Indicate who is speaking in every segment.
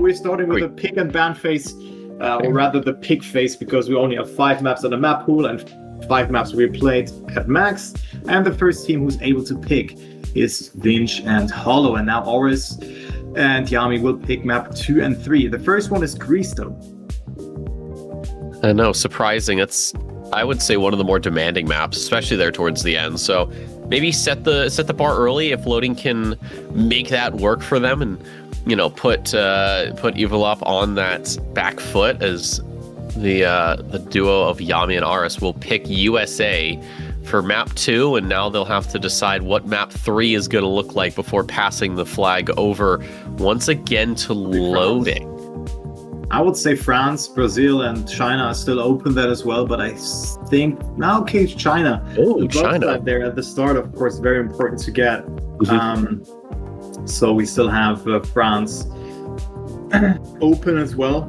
Speaker 1: We're starting with a pick and ban phase, or rather the pick phase, because we only have 5 maps on the map pool and 5 maps we played at max. And the first team who's able to pick is Vinch and Hollow. And now Oris and Yami will pick map 2 and 3. The first one is Greece, though.
Speaker 2: I know, surprising. It's, I would say, one of the more demanding maps, especially there towards the end. So maybe set the bar early if loading can make that work for them, and put Evolup on that back foot, as the duo of Yami and Aris will pick USA for map 2, and now they'll have to decide what map 3 is going to look like before passing the flag over once again to loading.
Speaker 1: I would say France, Brazil, and China are still open there as well, but I think now, okay, China.
Speaker 2: Oh, China.
Speaker 1: There at the start, of course, very important to get. So we still have France open as well,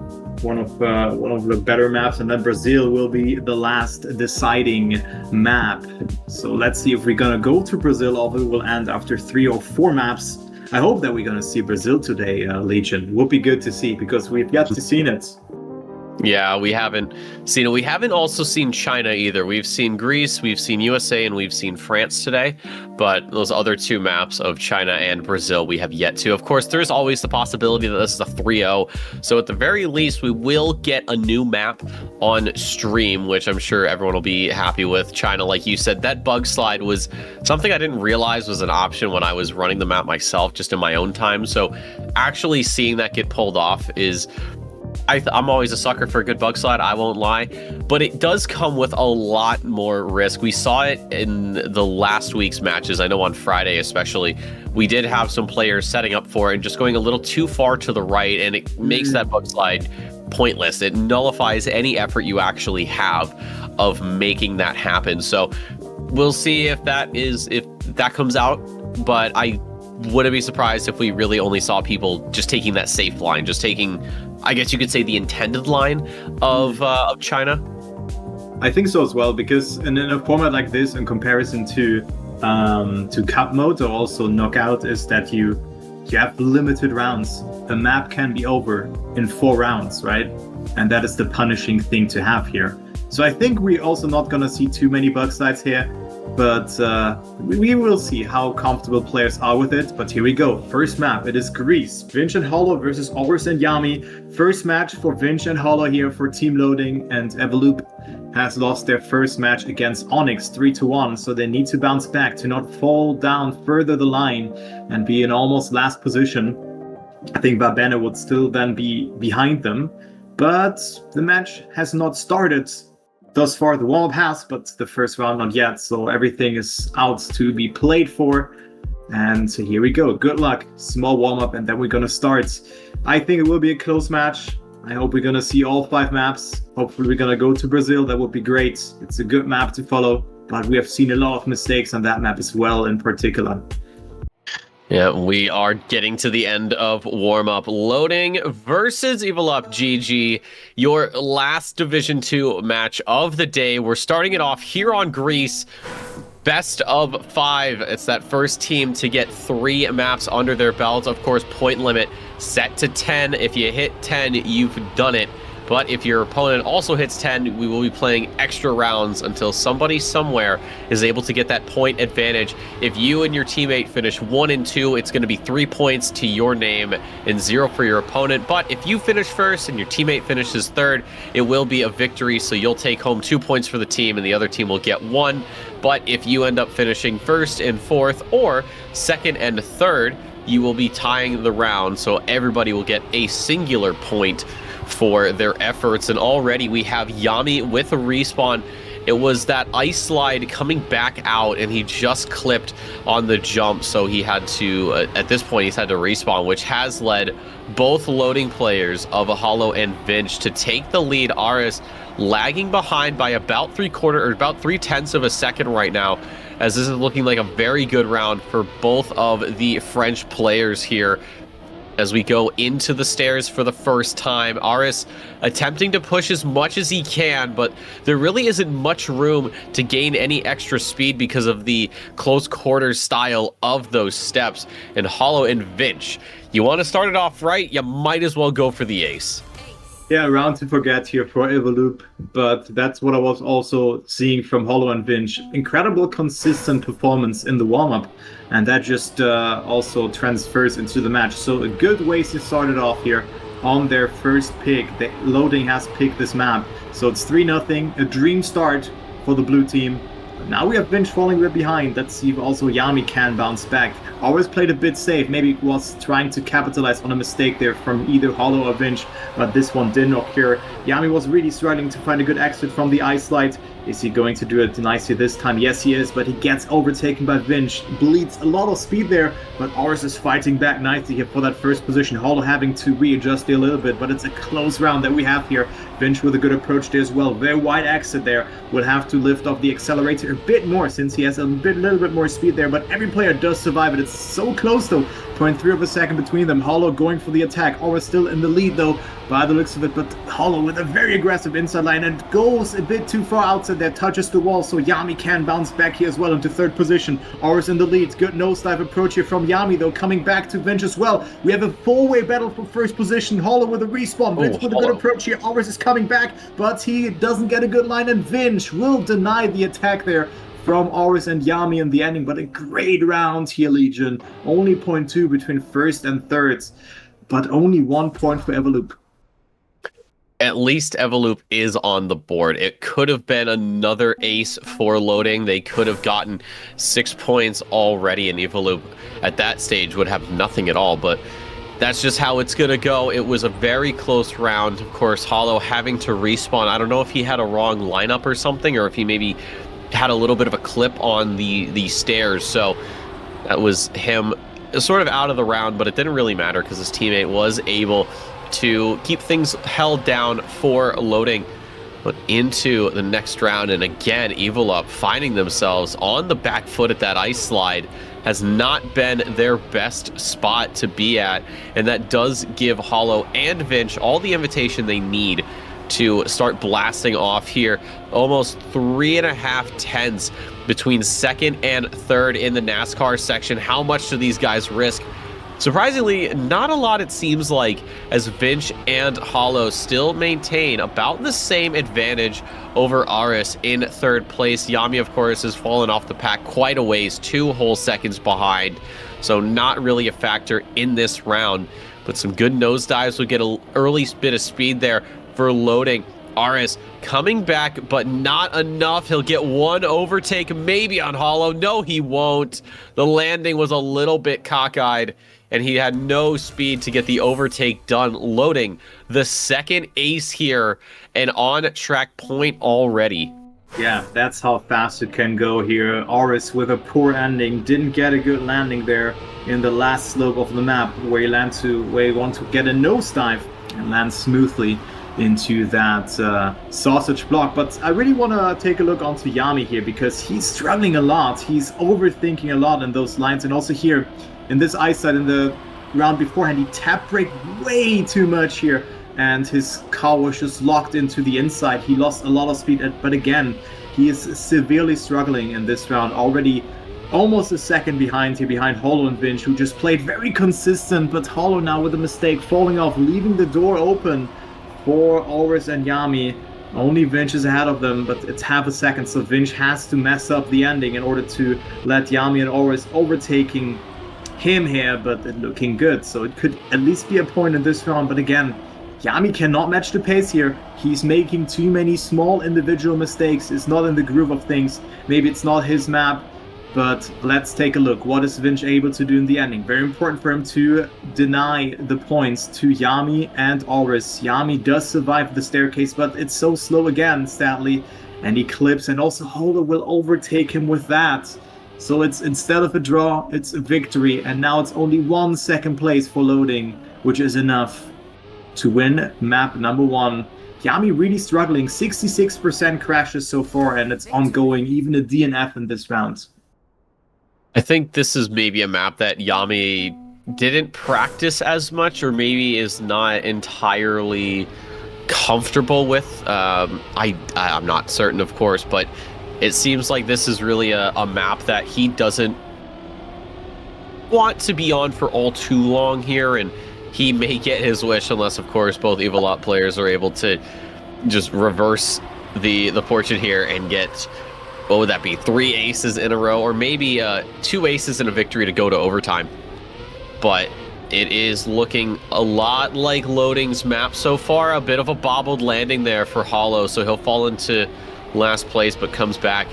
Speaker 1: one of the better maps, and then Brazil will be the last deciding map. So let's see if we're gonna go to Brazil, or we will end after 3 or 4 maps. I hope that we're gonna see Brazil today, Legion. Would be good to see, because we've yet to see it.
Speaker 2: Yeah, we haven't seen it. We haven't also seen China either. We've seen Greece, we've seen USA, and we've seen France today. But those other 2 maps of China and Brazil, we have yet to. Of course, there's always the possibility that this is a 3-0. So at the very least, we will get a new map on stream, which I'm sure everyone will be happy with. China, like you said, that bug slide was something I didn't realize was an option when I was running the map myself, just in my own time. So actually seeing that get pulled off is... I'm always a sucker for a good bug slide, I won't lie, but it does come with a lot more risk. We saw it in the last week's matches. I know on Friday especially, we did have some players setting up for it and just going a little too far to the right, and it makes that bug slide pointless. It nullifies any effort you actually have of making that happen. So we'll see if that comes out, but I wouldn't be surprised if we really only saw people just taking that safe line, just taking, I guess you could say, the intended line of China.
Speaker 1: I think so as well, because in a format like this, in comparison to cup mode or also knockout, is that you have limited rounds. The map can be over in 4 rounds, right? And that is the punishing thing to have here. So I think we're also not gonna see too many bug slides here, but we will see how comfortable players are with it. But here we go. First map, it is Greece. Vinch and Hollow versus Oris and Yami. First match for Vinch and Hollow here for team loading, and Evolupe has lost their first match against Onyx 3-1, so they need to bounce back to not fall down further the line and be in almost last position. I think Babene would still then be behind them, but the match has not started. Thus far, the warm-up has, but the first round not yet, so everything is out to be played for. And here we go. Good luck. Small warm-up, and then we're gonna start. I think it will be a close match. I hope we're gonna see all 5 maps. Hopefully we're gonna go to Brazil. That would be great. It's a good map to follow, but we have seen a lot of mistakes on that map as well in particular.
Speaker 2: Yeah, we are getting to the end of warm-up. Loading versus EvolupeGG, your last Division 2 match of the day. We're starting it off here on Greece. Best of 5. It's that first team to get 3 maps under their belt. Of course, point limit set to 10. If you hit 10, you've done it. But if your opponent also hits 10, we will be playing extra rounds until somebody somewhere is able to get that point advantage. If you and your teammate finish 1 and 2, it's going to be 3 points to your name and 0 for your opponent. But if you finish first and your teammate finishes third, it will be a victory. So you'll take home 2 points for the team and the other team will get 1. But if you end up finishing first and fourth, or second and third, you will be tying the round. So everybody will get a singular point for their efforts. And already we have Yami with a respawn. It was that ice slide coming back out, and he just clipped on the jump, so he had to at this point he's had to respawn, which has led both loading players of a Hollow and Vinch to take the lead. Aris lagging behind by about 3/10 of a second right now, as this is looking like a very good round for both of the French players here. as we go into the stairs for the first time. Aris attempting to push as much as he can, but there really isn't much room to gain any extra speed because of the close quarters style of those steps. And Hollow and Vinch, you want to start it off right, you might as well go for the ace.
Speaker 1: Yeah, round to forget here for Evolupe, but that's what I was also seeing from Hollow and Vinch. Incredible consistent performance in the warm-up, and that just also transfers into the match. So a good way to start it off here on their first pick. The loading has picked this map, so it's 3-0, a dream start for the blue team. Now we have Vinch falling a bit behind. Let's see if also Yami can bounce back. Always played a bit safe. Maybe was trying to capitalize on a mistake there from either Hollow or Vinch, but this one didn't occur. Yami was really struggling to find a good exit from the ice slide. Is he going to do it nicely this time? Yes, he is, but he gets overtaken by Vinch. Bleeds a lot of speed there, but Oris is fighting back nicely here for that first position. Hollow having to readjust a little bit, but it's a close round that we have here. Vinch with a good approach there as well. Very wide exit there. Will have to lift off the accelerator a bit more since he has a little bit more speed there, but every player does survive it. It's so close though. 0.3 of a second between them. Hollow going for the attack. Oris still in the lead though, by the looks of it, but Hollow with a very aggressive inside line and goes a bit too far outside there, touches the wall, so Yami can bounce back here as well into third position. Oris in the lead. Good nosedive approach here from Yami though, coming back to Vinch as well. We have a four-way battle for first position. Hollow with a respawn. Vinch with a good approach here. Oris is coming back, but he doesn't get a good line, and Vinch will deny the attack there from Oris and Yami in the ending. But a great round here, Legion. Only 0.2 between first and thirds, but only 1 point for Evolupe.
Speaker 2: At least Evolupe is on the board. It could have been another ace for loading. They could have gotten 6 points already, and Evolupe at that stage would have nothing at all, but that's just how it's gonna go. It was a very close round. Of course, Hollow having to respawn. I don't know if he had a wrong lineup or something, or if he maybe had a little bit of a clip on the stairs, so that was him sort of out of the round, but it didn't really matter because his teammate was able to keep things held down for loading. But into the next round, and again, Evolupe finding themselves on the back foot at that ice slide has not been their best spot to be at, and that does give Hollow and Vinch all the invitation they need to start blasting off here. Almost 3.5 tenths between second and third in the NASCAR section. How much do these guys risk? Surprisingly, not a lot, it seems like, as Vinch and Hollow still maintain about the same advantage over Aris in third place. Yami, of course, has fallen off the pack quite a ways, 2 whole seconds behind, so not really a factor in this round. But some good nosedives will get an early bit of speed there for loading. Aris coming back, but not enough. He'll get one overtake maybe on Hollow. No, he won't. The landing was a little bit cockeyed, and he had no speed to get the overtake done. Loading the second ace here and on track point already.
Speaker 1: Yeah, that's how fast it can go here. Oris with a poor ending, didn't get a good landing there in the last slope of the map where you want to get a nosedive and land smoothly into that sausage block. But I really want to take a look onto Yami here because he's struggling a lot. He's overthinking a lot in those lines, and also here in this ice side in the round beforehand, he tap braked way too much here, and his car was just locked into the inside. He lost a lot of speed, but again, he is severely struggling in this round. Already almost a second behind here, behind Hollow and Vinch, who just played very consistent, but Hollow now with a mistake, falling off, leaving the door open for Oris and Yami. Only Vinch is ahead of them, but it's half a second, so Vinch has to mess up the ending in order to let Yami and Oris overtaking him here, but it looking good. So it could at least be a point in this round, but again, Yami cannot match the pace here. He's making too many small individual mistakes. It's not in the groove of things. Maybe it's not his map, but let's take a look. What is Vinch able to do in the ending? Very important for him to deny the points to Yami and Oris. Yami does survive the staircase, but it's so slow again, sadly, and he clips, and also Hollow will overtake him with that. So it's, instead of a draw, it's a victory, and now it's only 1 second place for loading, which is enough to win map number 1. Yami really struggling, 66% crashes so far, and it's ongoing, even a DNF in this round.
Speaker 2: I think this is maybe a map that Yami didn't practice as much, or maybe is not entirely comfortable with. I'm not certain, of course, but it seems like this is really a map that he doesn't want to be on for all too long here, and he may get his wish unless, of course, both EvolupeGG players are able to just reverse the fortune here and get, what would that be, 3 aces in a row, or maybe 2 aces and a victory to go to overtime. But it is looking a lot like Loading's map so far. A bit of a bobbled landing there for Hollow, so he'll fall into last place but comes back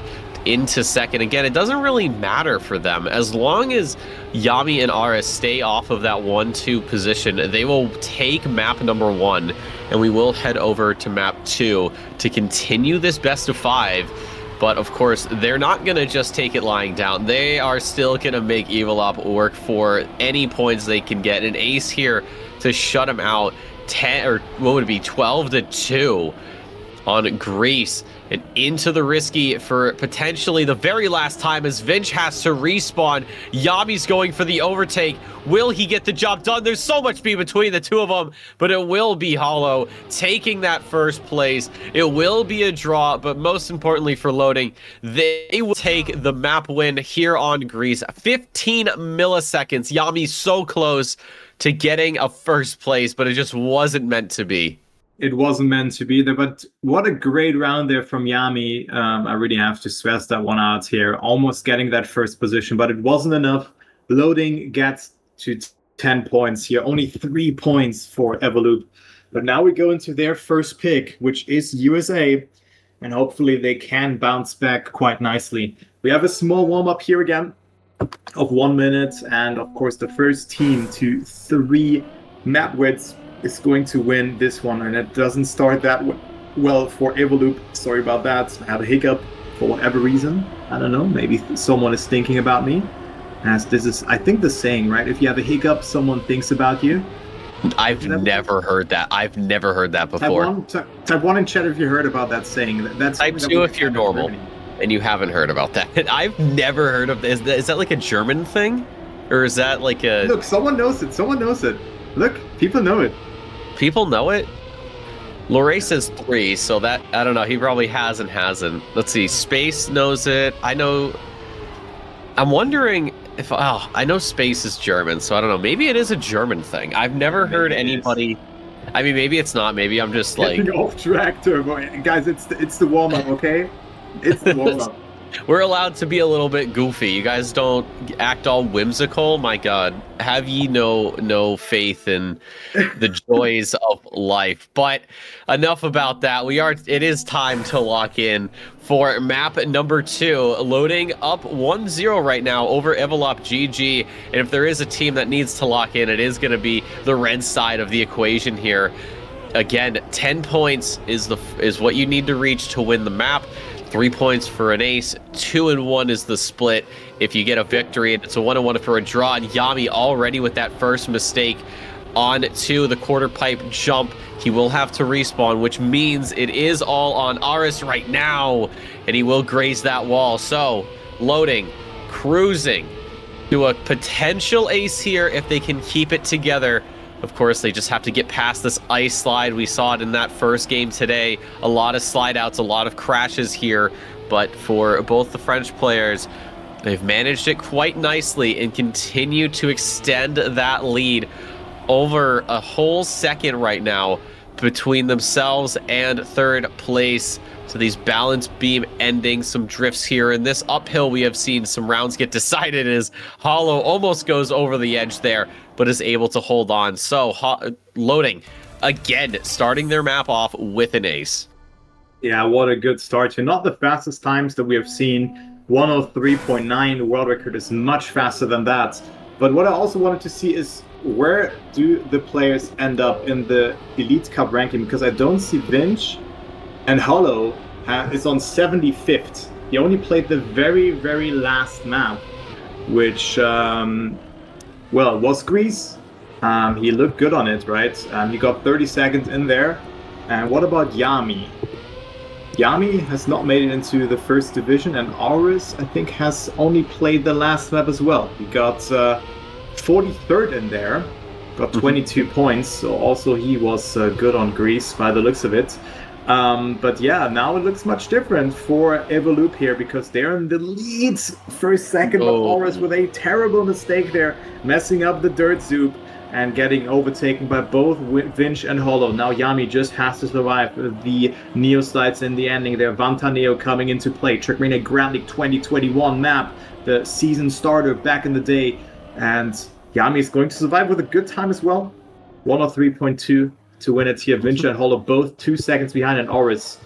Speaker 2: into second. Again, it doesn't really matter for them. As long as Yami and Aris stay off of that 1-2 position, they will take map number 1, and we will head over to map 2 to continue this best of 5. But of course, they're not going to just take it lying down. They are still going to make EvolupeGG work for any points they can get. An ace here to shut him out. 10, or what would it be, 12-2 on Greece. And into the risky for potentially the very last time as Vinch has to respawn. Yami's going for the overtake. Will he get the job done? There's so much speed between the two of them, but it will be Hollow taking that first place. It will be a draw, but most importantly for Loading, they will take the map win here on Greece. 15 milliseconds. Yami's so close to getting a first place, but it just wasn't meant to be.
Speaker 1: It wasn't meant to be there, but what a great round there from Yami. I really have to stress that one out here. Almost getting that first position, but it wasn't enough. Loading gets to 10 points here. Only 3 points for EvolupeGG. But now we go into their first pick, which is USA, and hopefully they can bounce back quite nicely. We have a small warm-up here again of 1 minute, and of course the first team to 3 map wins is going to win this one, and it doesn't start that well for EvolupeGG. Sorry about that. I had a hiccup for whatever reason. I don't know. Maybe someone is thinking about me. As this is, I think, the saying, right? If you have a hiccup, someone thinks about you.
Speaker 2: I've never heard that. I've never heard that before.
Speaker 1: Type 1 in chat if you heard about that saying. That's
Speaker 2: type 2 if you're normal and you haven't heard about that. I've never heard of this. Is that like a German thing? Or is that like a...
Speaker 1: Look, someone knows it. Someone knows it. Look, people know it.
Speaker 2: People know it? Lorray says 3, so that, I don't know, he probably hasn't. Let's see, Space knows it. I know, I'm wondering if, I know Space is German, so I don't know, maybe it is a German thing. I've never heard anybody, I mean, maybe it's not, maybe I'm just like...
Speaker 1: Getting off track, Turbo. Guys, it's the warm-up, okay? It's the warm-up.
Speaker 2: We're allowed to be a little bit goofy. You guys don't act all whimsical. My God, have ye no faith in the joys of life? But enough about that. It is time to lock in for map number 2. Loading up 1-0 right now over EvolupeGG. And if there is a team that needs to lock in, it is going to be the red side of the equation here. Again, 10 points is what you need to reach to win the map. 3 points for an ace, 2 and 1 is the split if you get a victory, and it's a 1-1 for a draw. And Yami already with that first mistake on to the quarter pipe jump. He will have to respawn, which means it is all on Aris right now, and he will graze that wall. So, Loading, cruising to a potential ace here if they can keep it together. Of course, they just have to get past this ice slide. We saw it in that first game today. A lot of slide outs, a lot of crashes here. But for both the French players, they've managed it quite nicely and continue to extend that lead over a whole second right now between themselves and third place. So these balance beam ending, some drifts here. In this uphill, we have seen some rounds get decided as Hollow almost goes over the edge there, but is able to hold on. So Loading, again, starting their map off with an ace.
Speaker 1: Yeah, what a good start here. Not the fastest times that we have seen. 103.9, the world record is much faster than that. But what I also wanted to see is where do the players end up in the Elite Cup ranking? Because I don't see Vinch, and Hollow is on 75th. He only played the very, very last map, which, well, was Greece. He looked good on it, right? He got 30 seconds in there. And what about Yami? Yami has not made it into the first division, and Aris, I think, has only played the last map as well. He got 43rd in there, got 22 points, so also he was good on Greece by the looks of it. But yeah, now it looks much different for Evolupe here because they're in the lead first second, but Horus with a terrible mistake there, messing up the dirt zoop and getting overtaken by both Vinch and Hollow. Now Yami just has to survive the Neo slides in the ending there. Vanta Neo coming into play. Trackmania Grand League 2021 map, the season starter back in the day. And Yami is going to survive with a good time as well. 103.2 to win it here. Vinch and Hollow both 2 seconds behind, and Oris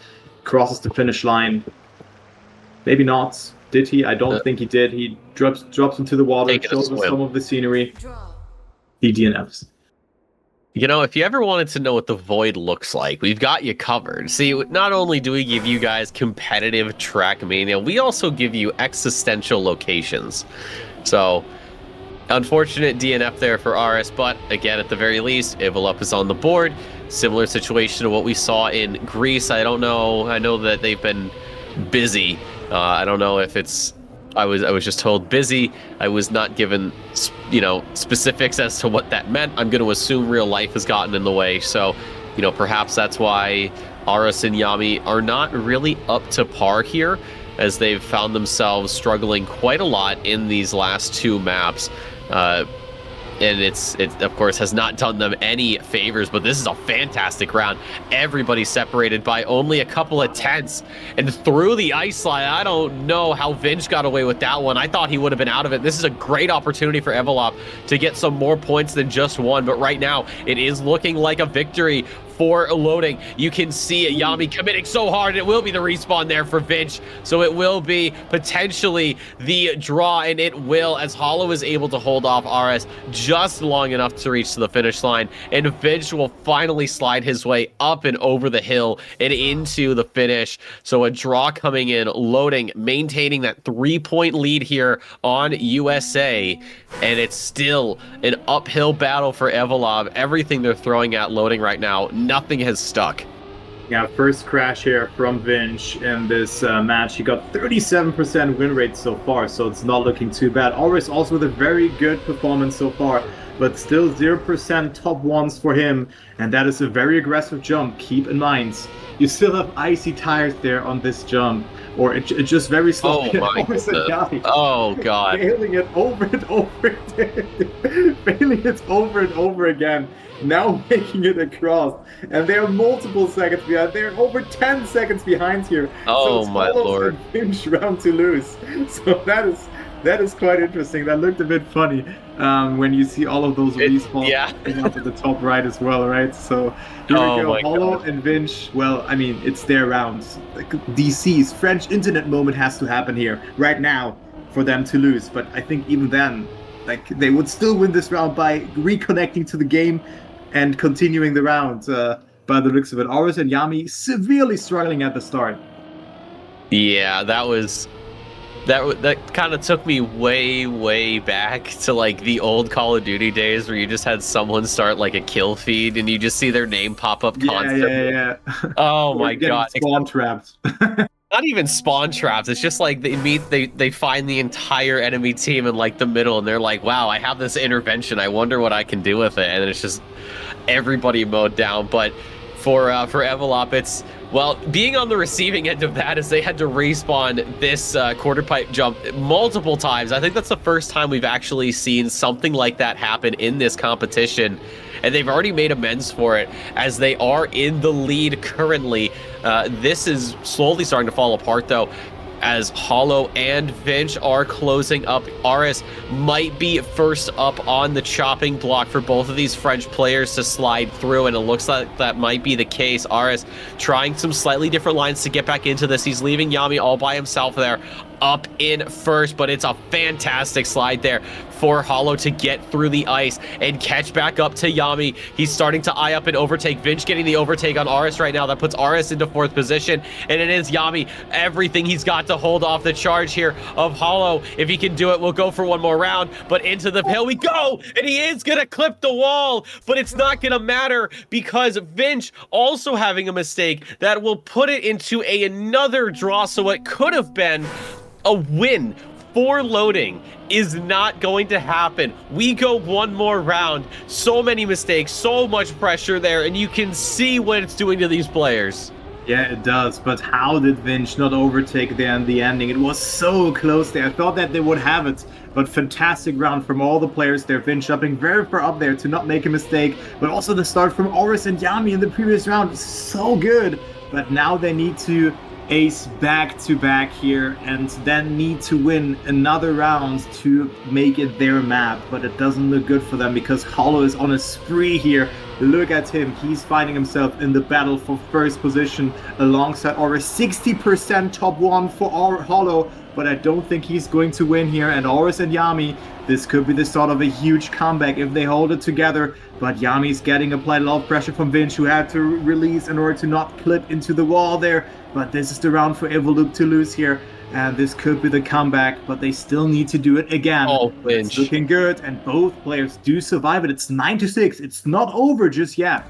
Speaker 1: crosses the finish line. Maybe not. Did he? I don't think he did. He drops into the water, shows us some of the scenery. He DNFs.
Speaker 2: You know, if you ever wanted to know what the Void looks like, we've got you covered. See, not only do we give you guys competitive Trackmania, we also give you existential locations. So, unfortunate DNF there for RS, but again, at the very least, Evolupe is on the board. Similar situation to what we saw in Greece. I don't know. I know that they've been busy. I don't know if it's... I was just told busy. I was not given, specifics as to what that meant. I'm going to assume real life has gotten in the way. So, perhaps that's why Aras and Yami are not really up to par here, as they've found themselves struggling quite a lot in these last 2 maps. And it of course has not done them any favors, but this is a fantastic round. Everybody separated by only a couple of tenths and through the ice slide. I don't know how Vinch got away with that one. I thought he would have been out of it. This is a great opportunity for Evolupe to get some more points than just one, but right now it is looking like a victory for loading. You can see Yami committing so hard. It will be the respawn there for Vinch. So it will be potentially the draw, and it will, as Hollow is able to hold off RS just long enough to reach to the finish line. And Vinch will finally slide his way up and over the hill and into the finish. So a draw coming in, loading, maintaining that 3-point lead here on USA. And it's still an uphill battle for Evolupe. Everything they're throwing at loading right now, nothing has stuck.
Speaker 1: Yeah, first crash here from Vinch in this match. He got 37% win rate so far, so it's not looking too bad. Always also with a very good performance so far, but still 0% top ones for him, and that is a very aggressive jump. Keep in mind, you still have icy tires there on this jump, or it's just very slow.
Speaker 2: Oh my God. Oh God.
Speaker 1: Failing it over and over again. Failing it over and over again. Now making it across. And they're multiple seconds behind. They're over 10 seconds behind here.
Speaker 2: Oh, so my Lord.
Speaker 1: Vinch round to lose. So that is quite interesting. That looked a bit funny when you see all of those respawns up at the top right as well, right? So here we go. Hollow and Vinch. Well, I mean, it's their rounds. Like, DC's French internet moment has to happen here right now for them to lose. But I think even then, like, they would still win this round by reconnecting to the game and continuing the round by the looks of it. Horus and Yami severely struggling at the start.
Speaker 2: Yeah, that kind of took me way back to like the old Call of Duty days where you just had someone start like a kill feed and you just see their name pop up constantly.
Speaker 1: Yeah.
Speaker 2: Oh my God.
Speaker 1: Spawn trapped.
Speaker 2: Not even spawn traps. It's just like they find the entire enemy team in like the middle and they're like, wow, I have this intervention. I wonder what I can do with it. And it's just everybody mowed down. But for Evolupe, it's, well, being on the receiving end of that is they had to respawn this quarter pipe jump multiple times. I think that's the first time we've actually seen something like that happen in this competition. And they've already made amends for it as they are in the lead currently. This is slowly starting to fall apart, though, as Hollow and Vinch are closing up. RS might be first up on the chopping block for both of these French players to slide through, and it looks like that might be the case. RS trying some slightly different lines to get back into this. He's leaving Yami all by himself there, up in first, but it's a fantastic slide there for Hollow to get through the ice and catch back up to Yami. He's starting to eye up and overtake. Vinch getting the overtake on RS right now. That puts RS into 4th position, and it is Yami. Everything he's got to hold off the charge here of Hollow. If he can do it, we'll go for one more round, but into the hill we go, and he is gonna clip the wall, but it's not gonna matter because Vinch also having a mistake that will put it into another draw, so it could have been a win for loading is not going to happen. We go one more round. So many mistakes, so much pressure there, and you can see what it's doing to these players.
Speaker 1: Yeah, it does. But how did Vinch not overtake there in the ending? It was so close there. I thought that they would have it. But fantastic round from all the players there. Vinch jumping very far up there to not make a mistake. But also the start from Oris and Yami in the previous round. So good. But now they need to ace back-to-back here and then need to win another round to make it their map. But it doesn't look good for them because Hollow is on a spree here. Look at him. He's finding himself in the battle for first position alongside Oris. 60% top one for Hollow, but I don't think he's going to win here. And Oris and Yami, this could be the start of a huge comeback if they hold it together. But Yami's getting applied a lot of pressure from Vinch, who had to release in order to not clip into the wall there. But this is the round for Evolupe to lose here. And this could be the comeback, but they still need to do it again.
Speaker 2: Oh, Vinch.
Speaker 1: It's looking good, and both players do survive it. It's 9-6. It's not over just yet.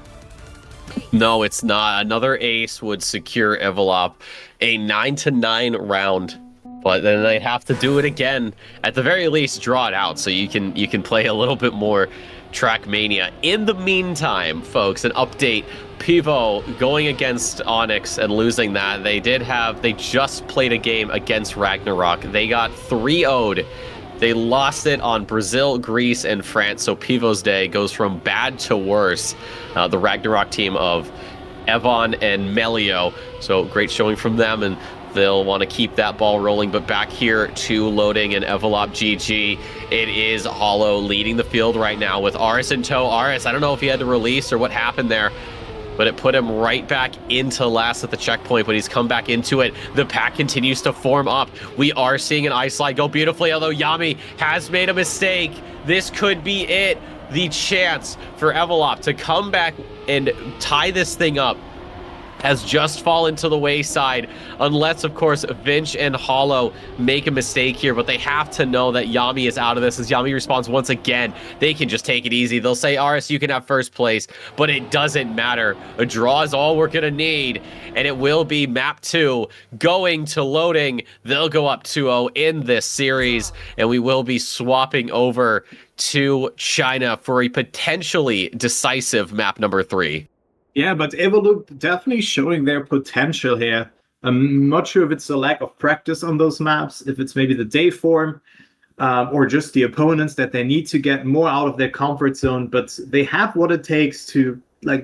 Speaker 2: No, it's not. Another ace would secure Evolupe a 9-9 round. But then they'd have to do it again. At the very least, draw it out so you can play a little bit more Trackmania. In the meantime, folks, an update. Pivo going against Onyx and losing that. They just played a game against Ragnarok. They got 3-0'd. They lost it on Brazil, Greece, and France. So Pivo's day goes from bad to worse. The Ragnarok team of Evon and Melio. So great showing from them, and they'll want to keep that ball rolling. But back here to loading and EvolupeGG. It is Hollow leading the field right now with Aris in tow. Aris, I don't know if he had to release or what happened there, but it put him right back into last at the checkpoint, but he's come back into it. The pack continues to form up. We are seeing an ice slide go beautifully, although Yami has made a mistake. This could be it. The chance for Evolupe to come back and tie this thing up has just fallen to the wayside, unless, of course, Vinch and Hollow make a mistake here. But they have to know that Yami is out of this. As Yami responds once again, they can just take it easy. They'll say, Aris, you can have first place, but it doesn't matter. A draw is all we're going to need, and it will be map 2 going to loading. They'll go up 2-0 in this series, and we will be swapping over to China for a potentially decisive map number 3.
Speaker 1: Yeah, but Evolupe definitely showing their potential here. I'm not sure if it's a lack of practice on those maps, if it's maybe the day form, or just the opponents that they need to get more out of their comfort zone. But they have what it takes to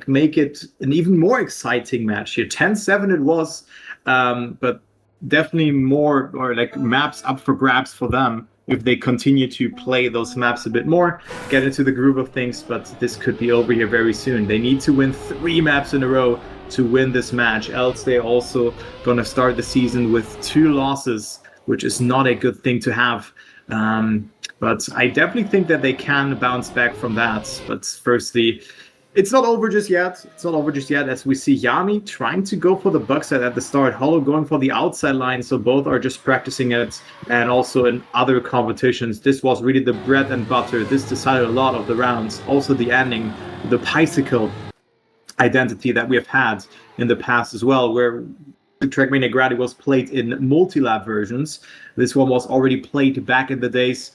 Speaker 1: make it an even more exciting match here. 10-7 it was, but definitely more maps up for grabs for them if they continue to play those maps a bit more, get into the groove of things. But this could be over here very soon. They need to win 3 maps in a row to win this match, else they're also gonna start the season with 2 losses, which is not a good thing to have. But I definitely think that they can bounce back from that. But firstly, it's not over just yet. It's not over just yet, as we see Yami trying to go for the bug side at the start, Hollow going for the outside line, so both are just practicing it. And also in other competitions, this was really the bread and butter. This decided a lot of the rounds. Also the ending, the Bicycle identity that we have had in the past as well, where the Trackmania Grady was played in multi-lab versions. This one was already played back in the days.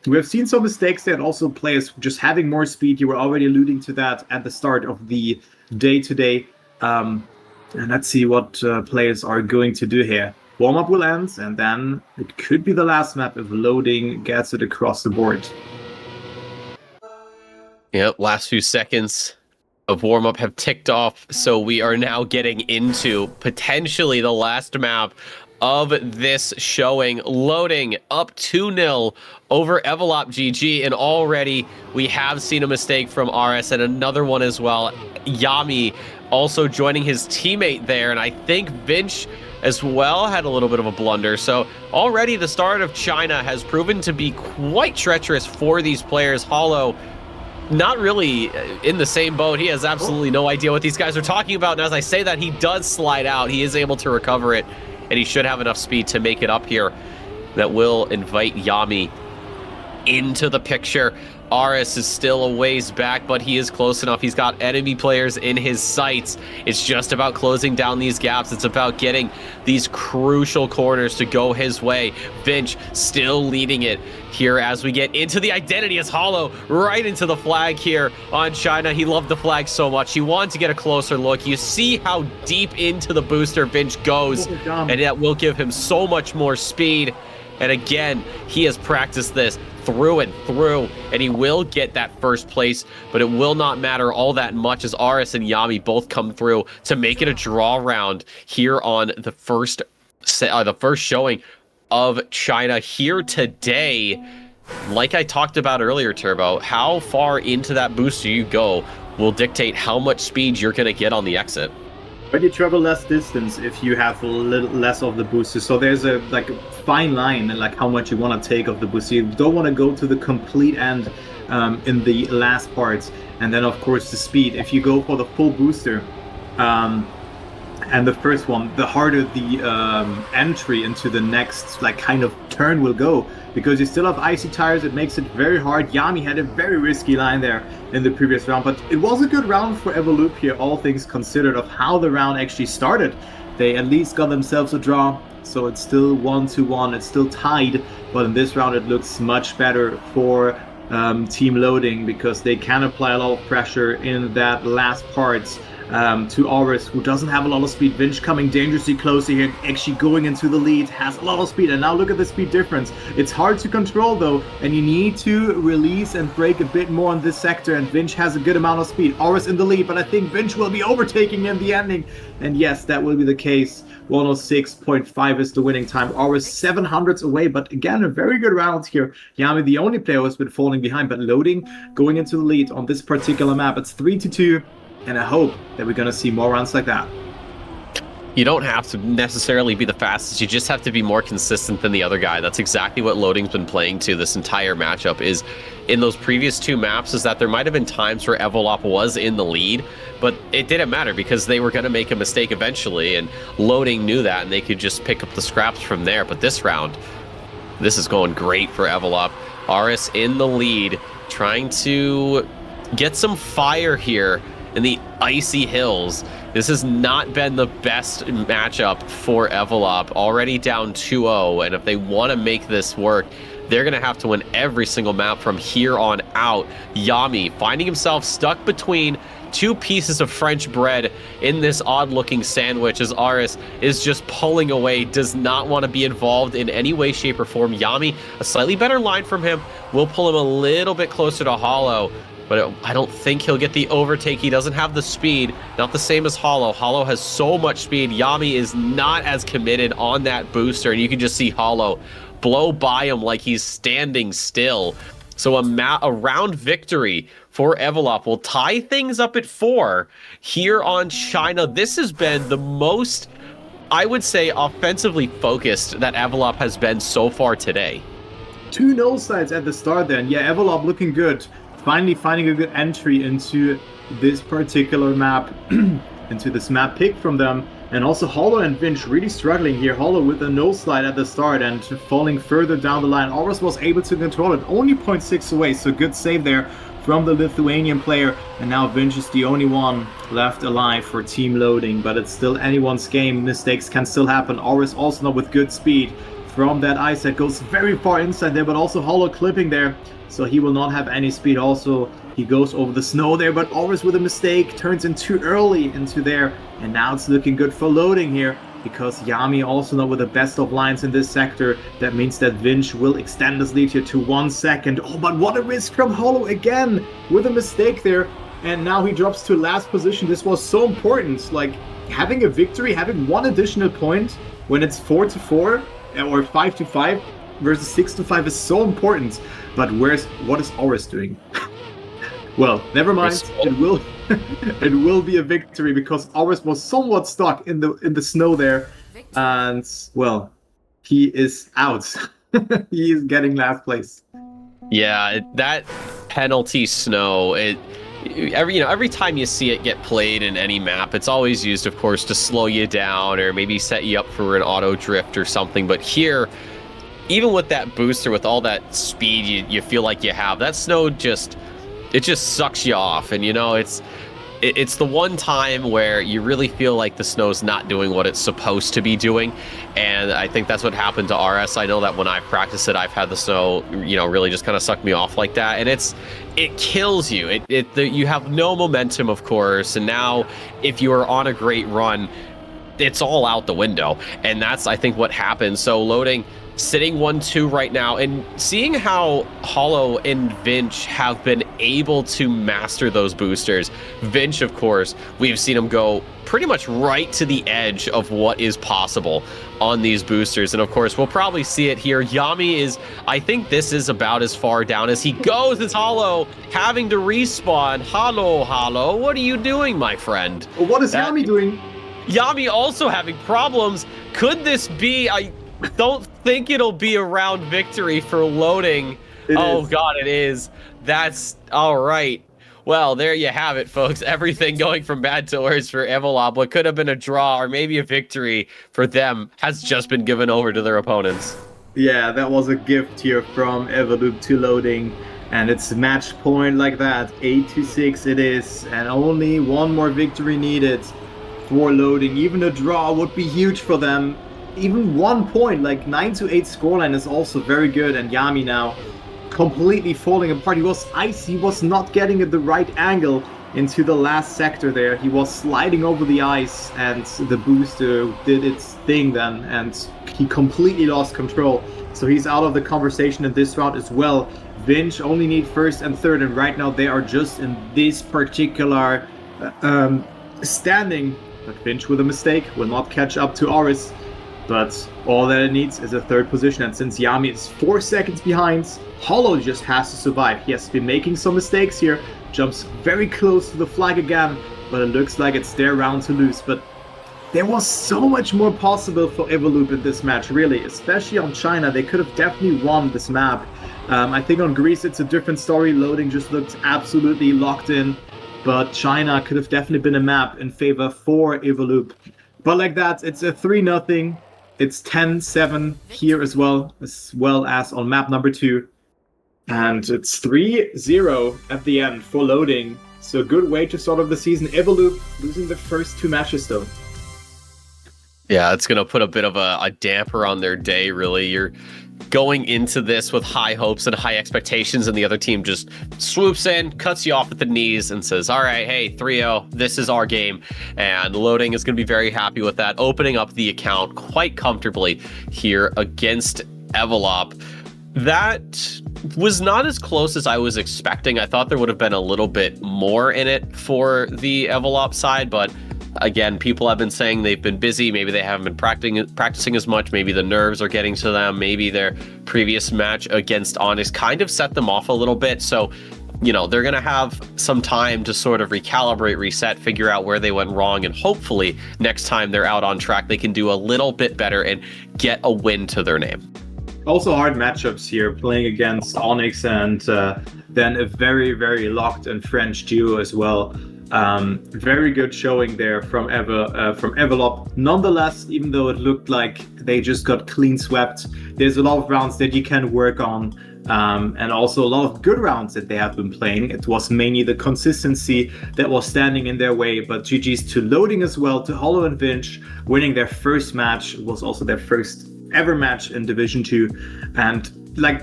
Speaker 1: We have seen some mistakes there, and also players just having more speed. You were already alluding to that at the start of the day today. And let's see what players are going to do here. Warm-up will end, and then it could be the last map if loading gets it across the board.
Speaker 2: Yep, last few seconds of warm-up have ticked off, so we are now getting into potentially the last map of this showing. Loading up 2-0 over EvolupeGG, and already we have seen a mistake from RS and another one as well. Yami also joining his teammate there, and I think Vinch as well had a little bit of a blunder. So already the start of China has proven to be quite treacherous for these players. Hollow not really in the same boat. He has absolutely no idea what these guys are talking about, and as I say that, he does slide out. He is able to recover it, and he should have enough speed to make it up here. That will invite Yami into the picture. Aris is still a ways back, but he is close enough. He's got enemy players in his sights. It's just about closing down these gaps. It's about getting these crucial corners to go his way. Vinch still leading it here as we get into the identity as Hollow right into the flag here on China. He loved the flag so much. He wanted to get a closer look. You see how deep into the booster Vinch goes, and that will give him so much more speed. And again, he has practiced this through and through, and he will get that first place, but it will not matter all that much as Aris and Yami both come through to make it a draw round here on the first showing of China here today. Like I talked about earlier, Turbo, how far into that booster you go will dictate how much speed you're going to get on the exit.
Speaker 1: But you travel less distance if you have a little less of the booster. So there's a fine line and like how much you want to take of the booster. You don't want to go to the complete end in the last parts. And then of course the speed. If you go for the full booster and the first one, the harder the entry into the next kind of turn will go, because you still have icy tires. It makes it very hard. Yami had a very risky line there in the previous round, but it was a good round for Evolupe here, all things considered, of how the round actually started. They at least got themselves a draw, so it's still 1-1. It's still tied, but in this round it looks much better for Team Loading, because they can apply a lot of pressure in that last parts to Aris, who doesn't have a lot of speed. Vinch coming dangerously close here, actually going into the lead, has a lot of speed, and now look at the speed difference. It's hard to control though, and you need to release and brake a bit more on this sector, and Vinch has a good amount of speed. Aris in the lead, but I think Vinch will be overtaking in the ending, and yes, that will be the case. 106.5 is the winning time. Aris 700s away, but again, a very good round here. Yami, the only player who's been falling behind, but Loading going into the lead on this particular map. It's 3-2. And I hope that we're going to see more rounds like that.
Speaker 2: You don't have to necessarily be the fastest. You just have to be more consistent than the other guy. That's exactly what Loading's been playing to this entire matchup. Is in those previous two maps is that there might have been times where Evolupe was in the lead, but it didn't matter because they were going to make a mistake eventually, and Loading knew that, and they could just pick up the scraps from there. But this round, this is going great for Evolupe. Aris in the lead, trying to get some fire here in the icy hills. This has not been the best matchup for Evolupe. Already down 2-0, and if they want to make this work, they're going to have to win every single map from here on out. Yami finding himself stuck between two pieces of French bread in this odd-looking sandwich as Aris is just pulling away, does not want to be involved in any way, shape, or form. Yami, a slightly better line from him, will pull him a little bit closer to Hollow, but I don't think he'll get the overtake. He doesn't have the speed, not the same as Hollow. Hollow has so much speed. Yami is not as committed on that booster, and you can just see Hollow blow by him like he's standing still. So a round victory for Evolupe will tie things up at 4 here on China. This has been the most, I would say, offensively focused that Evolupe has been so far today.
Speaker 1: 2 no sides at the start then. Yeah, Evolupe looking good. Finally finding a good entry into this particular map, into this map pick from them. And also Hollow and Vinch really struggling here. Hollow with a no slide at the start and falling further down the line. Aris was able to control it, only 0.6 away, so good save there from the Lithuanian player. And now Vinch is the only one left alive for Team Loading, but it's still anyone's game. Mistakes can still happen. Aris also not with good speed from that ice that goes very far inside there, but also Hollow clipping there. So he will not have any speed. Also, he goes over the snow there, but always with a mistake, turns in too early into there. And now it's looking good for Loading here, because Yami also not with the best of lines in this sector. That means that Vinch will extend his lead here to 1 second. Oh, but what a risk from Hollow again with a mistake there. And now he drops to last position. This was so important. Like, having a victory, having 1 additional point when it's 4-4 or 5-5 versus 6-5 is so important. But what is Aris doing? Well, never mind. It will be a victory, because Aris was somewhat stuck in the snow there, and well, he is out. He is getting last place.
Speaker 2: Yeah, that penalty snow. Every time you see it get played in any map, it's always used, of course, to slow you down or maybe set you up for an auto drift or something. But here, even with that booster, with all that speed you feel like you have, that snow just sucks you off. And it's the one time where you really feel like the snow's not doing what it's supposed to be doing. And I think that's what happened to RS. I know that when I've practiced it, I've had the snow, really just kind of suck me off like that. And it kills you. You have no momentum, of course. And now if you are on a great run, it's all out the window. And that's, I think, what happens. So loading, sitting 1-2 right now, and seeing how Hollow and Vinch have been able to master those boosters. Vinch, of course, we've seen him go pretty much right to the edge of what is possible on these boosters. And of course, we'll probably see it here. Yami I think this is about as far down as he goes. It's Hollow having to respawn. Hollow, what are you doing, my friend?
Speaker 1: What is Yami doing?
Speaker 2: Yami also having problems. Could this be... I don't think it'll be a round victory for loading. God, it is. That's all right. Well, there you have it, folks. Everything going from bad to worse for Evolop. What could have been a draw or maybe a victory for them has just been given over to their opponents.
Speaker 1: Yeah, that was a gift here from Evolupe to loading. And it's match point like that. 8-6 it is. And only one more victory needed for loading. Even a draw would be huge for them. Even 1 point, like 9-8 scoreline is also very good. And Yami now completely falling apart. He was icy, he was not getting at the right angle into the last sector there. He was sliding over the ice and the booster did its thing then and he completely lost control. So he's out of the conversation in this round as well. Vinch only need first and third, and right now they are just in this particular standing. But Vinch with a mistake will not catch up to Oris. But all that it needs is a third position, and since Yami is 4 seconds behind, Hollow just has to survive. He has been making some mistakes here, jumps very close to the flag again, but it looks like it's their round to lose. But there was so much more possible for Evolupe in this match, really, especially on China. They could have definitely won this map. I think on Greece it's a different story. Loading just looked absolutely locked in, but China could have definitely been a map in favor for Evolupe. But like that, it's a 3-0. It's 10-7 here as well as on map number 2. And it's 3-0 at the end for loading. So good way to start off the season. Evolupe losing the first 2 matches though.
Speaker 2: Yeah, it's going to put a bit of a damper on their day, really. You're going into this with high hopes and high expectations, and the other team just swoops in, cuts you off at the knees, and says, all right, hey, 3-0, this is our game. And loading is going to be very happy with that, opening up the account quite comfortably here against Evolop. That was not as close as I was expecting. I thought there would have been a little bit more in it for the Evolop side, but again, people have been saying they've been busy. Maybe they haven't been practicing as much. Maybe the nerves are getting to them. Maybe their previous match against Onyx kind of set them off a little bit. So, they're going to have some time to sort of recalibrate, reset, figure out where they went wrong. And hopefully next time they're out on track, they can do a little bit better and get a win to their name.
Speaker 1: Also hard matchups here, playing against Onyx and then a very, very locked and French duo as well. Very good showing there from Evolop. Nonetheless, even though it looked like they just got clean swept, there's a lot of rounds that you can work on, and also a lot of good rounds that they have been playing. It was mainly the consistency that was standing in their way, but GG's to loading as well, to Hollow and Vinch, winning their first match. It was also their first ever match in Division 2, and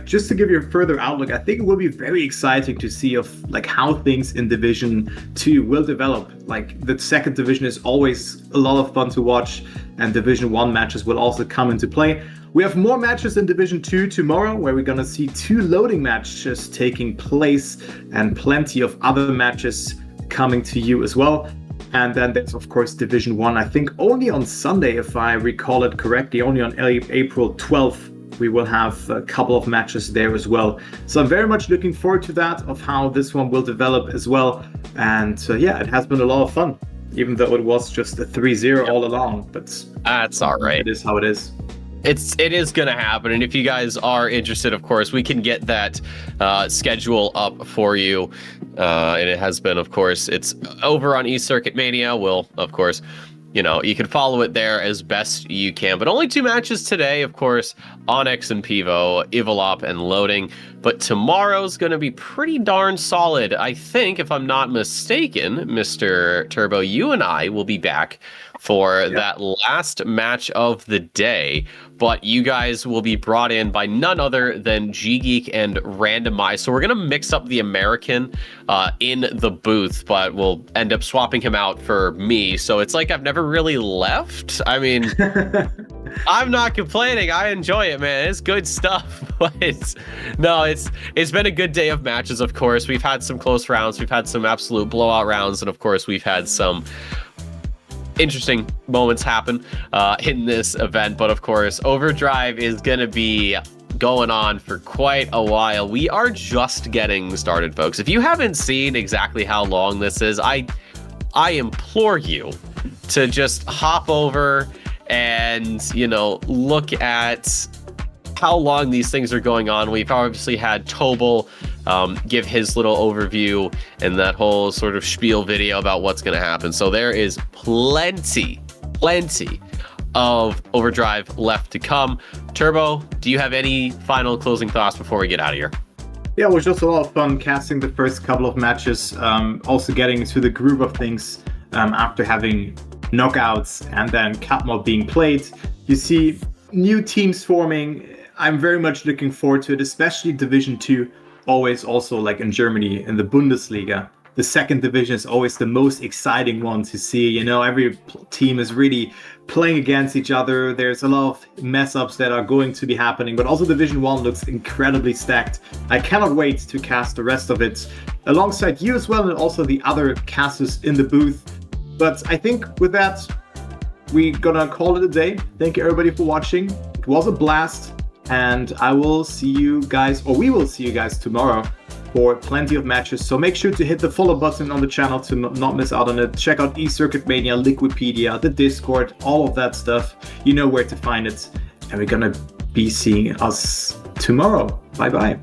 Speaker 1: just to give you a further outlook, I think it will be very exciting to see how things in Division 2 will develop. The second division is always a lot of fun to watch, and Division 1 matches will also come into play. We have more matches in Division 2 tomorrow, where we're gonna see 2 loading matches taking place and plenty of other matches coming to you as well. And then there's, of course, Division 1, I think only on Sunday, if I recall it correctly, only on April 12th. We will have a couple of matches there as well. So I'm very much looking forward to that, of how this one will develop as well. And yeah, it has been a lot of fun, even though it was just a 3-0 all along. But
Speaker 2: that's all right.
Speaker 1: It is how it is.
Speaker 2: It is going to happen. And if you guys are interested, of course, we can get that schedule up for you. And it has been, of course, it's over on Trackmania. We'll, of course, you can follow it there as best you can. But only 2 matches today, of course, Onyx and Pivo, Evolop and Loading. But tomorrow's going to be pretty darn solid. I think, if I'm not mistaken, Mr. Turbo, you and I will be back for that last match of the day. But you guys will be brought in by none other than G-Geek and Randomize. So we're going to mix up the American in the booth, but we'll end up swapping him out for me. So it's like I've never really left. I mean, I'm not complaining. I enjoy it, man. It's good stuff. But it's been a good day of matches, of course. We've had some close rounds. We've had some absolute blowout rounds. And, of course, we've had some interesting moments happen in this event. But, of course, Overdrive is going to be going on for quite a while. We are just getting started, folks. If you haven't seen exactly how long this is, I implore you to just hop over and, look at how long these things are going on. We've obviously had Tobal give his little overview and that whole sort of spiel video about what's going to happen. So there is plenty of Overdrive left to come. Turbo, do you have any final closing thoughts before we get out of here?
Speaker 1: Yeah, it was just a lot of fun casting the first couple of matches, also getting to the groove of things after having knockouts and then Cup Mod being played. You see new teams forming. I'm very much looking forward to it, especially Division 2, always also like in Germany, in the Bundesliga. The second division is always the most exciting one to see. Every team is really playing against each other. There's a lot of mess-ups that are going to be happening, but also Division 1 looks incredibly stacked. I cannot wait to cast the rest of it alongside you as well, and also the other casters in the booth. But I think with that, we're gonna call it a day. Thank you everybody for watching. It was a blast, and I will see you guys, or we will see you guys tomorrow for plenty of matches. So make sure to hit the follow button on the channel to not miss out on it. Check out eCircuitMania, Liquipedia, the Discord, all of that stuff. You know where to find it. And we're gonna be seeing us tomorrow. Bye bye.